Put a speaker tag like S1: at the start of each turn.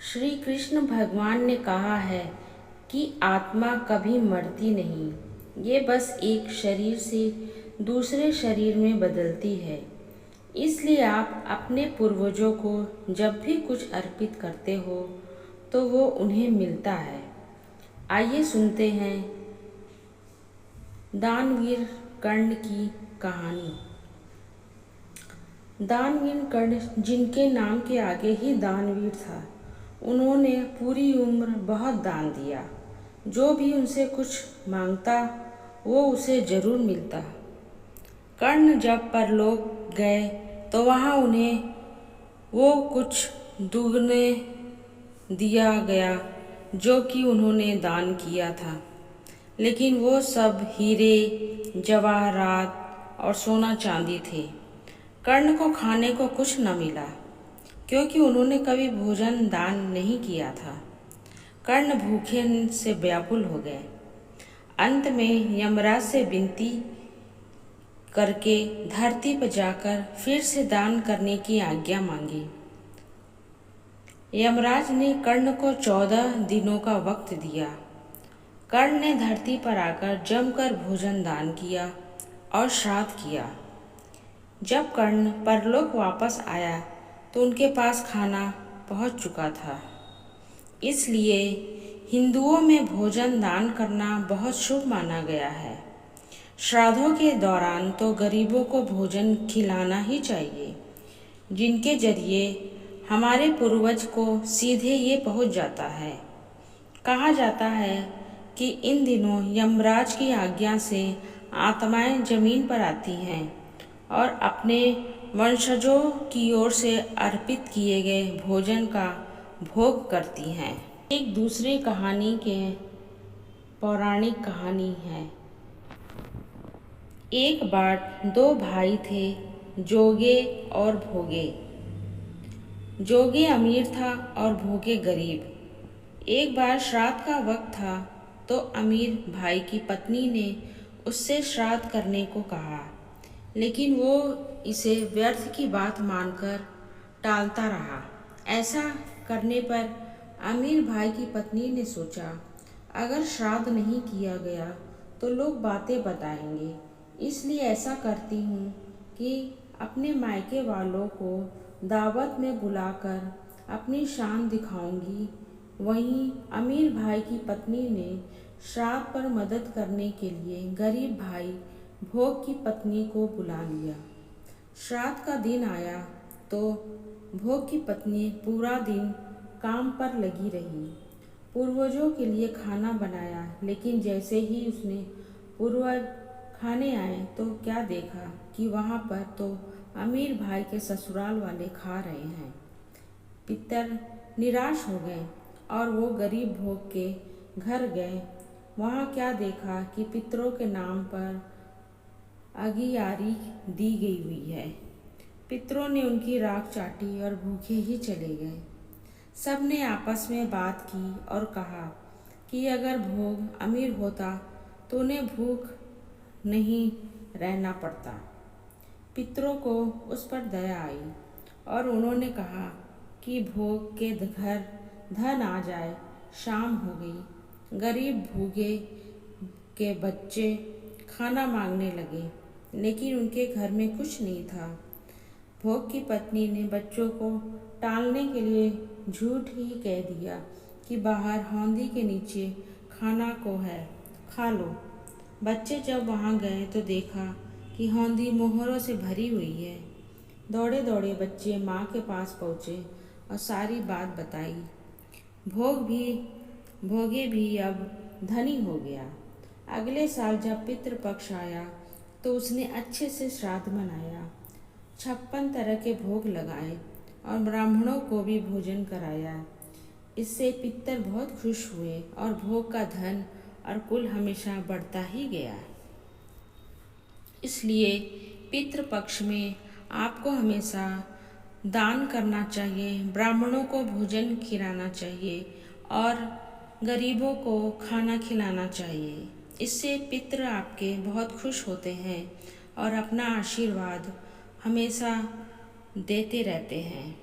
S1: श्री कृष्ण भगवान ने कहा है कि आत्मा कभी मरती नहीं, ये बस एक शरीर से दूसरे शरीर में बदलती है। इसलिए आप अपने पूर्वजों को जब भी कुछ अर्पित करते हो तो वो उन्हें मिलता है। आइए सुनते हैं दानवीर कर्ण की कहानी। दानवीर कर्ण, जिनके नाम के आगे ही दानवीर था, उन्होंने पूरी उम्र बहुत दान दिया। जो भी उनसे कुछ मांगता वो उसे जरूर मिलता। कर्ण जब परलोक गए तो वहाँ उन्हें वो कुछ दुगने दिया गया जो कि उन्होंने दान किया था, लेकिन वो सब हीरे, जवाहरात और सोना चांदी थे। कर्ण को खाने को कुछ न मिला क्योंकि उन्होंने कभी भोजन दान नहीं किया था। कर्ण भूखे से व्याकुल हो गए। अंत में यमराज से विनती करके धरती पर जाकर फिर से दान करने की आज्ञा मांगी। यमराज ने कर्ण को 14 दिनों का वक्त दिया। कर्ण ने धरती पर आकर जमकर भोजन दान किया और श्राद्ध किया। जब कर्ण परलोक वापस आया तो उनके पास खाना पहुंच चुका था। इसलिए हिंदुओं में भोजन दान करना बहुत शुभ माना गया है। श्राद्धों के दौरान तो गरीबों को भोजन खिलाना ही चाहिए, जिनके जरिए हमारे पूर्वज को सीधे ये पहुंच जाता है। कहा जाता है कि इन दिनों यमराज की आज्ञा से आत्माएं जमीन पर आती हैं और अपने वंशजों की ओर से अर्पित किए गए भोजन का भोग करती हैं। एक दूसरी कहानी के पौराणिक कहानी है। एक बार 2 भाई थे, जोगे और भोगे। जोगे अमीर था और भोगे गरीब। एक बार श्राद्ध का वक्त था तो अमीर भाई की पत्नी ने उससे श्राद्ध करने को कहा, लेकिन वो इसे व्यर्थ की बात मानकर टालता रहा। ऐसा करने पर अमीर भाई की पत्नी ने सोचा, अगर श्राद्ध नहीं किया गया तो लोग बातें बताएंगे, इसलिए ऐसा करती हूँ कि अपने मायके वालों को दावत में बुलाकर अपनी शान दिखाऊंगी। वहीं अमीर भाई की पत्नी ने श्राद्ध पर मदद करने के लिए गरीब भाई भोग की पत्नी को बुला लिया। श्राद्ध का दिन आया तो भोग की पत्नी पूरा दिन काम पर लगी रही। पूर्वजों के लिए खाना बनाया, लेकिन जैसे ही उसने पूर्वज खाने आए तो क्या देखा कि वहाँ पर तो अमीर भाई के ससुराल वाले खा रहे हैं। पितर निराश हो गए और वो गरीब भोग के घर गए। वहाँ क्या देखा कि पितरों के नाम पर आगियारी दी गई हुई है। पितरों ने उनकी राख चाटी और भूखे ही चले गए। सब ने आपस में बात की और कहा कि अगर भोग अमीर होता तो उन्हें भूख नहीं रहना पड़ता। पितरों को उस पर दया आई और उन्होंने कहा कि भोग के घर धन आ जाए। शाम हो गई। गरीब भूखे के बच्चे खाना मांगने लगे, लेकिन उनके घर में कुछ नहीं था। भोग की पत्नी ने बच्चों को टालने के लिए झूठ ही कह दिया कि बाहर हौंदी के नीचे खाना को है, खा लो। बच्चे जब वहाँ गए तो देखा कि हौंदी मोहरों से भरी हुई है। दौड़े दौड़े बच्चे माँ के पास पहुँचे और सारी बात बताई। भोगे भी अब धनी हो गया। अगले साल जब पितृपक्ष आया तो उसने अच्छे से श्राद्ध मनाया, 56 तरह के भोग लगाए और ब्राह्मणों को भी भोजन कराया। इससे पितर बहुत खुश हुए और भोग का धन और कुल हमेशा बढ़ता ही गया। इसलिए पितृपक्ष में आपको हमेशा दान करना चाहिए, ब्राह्मणों को भोजन खिलाना चाहिए और गरीबों को खाना खिलाना चाहिए। इससे पितृ आपके बहुत खुश होते हैं और अपना आशीर्वाद हमेशा देते रहते हैं।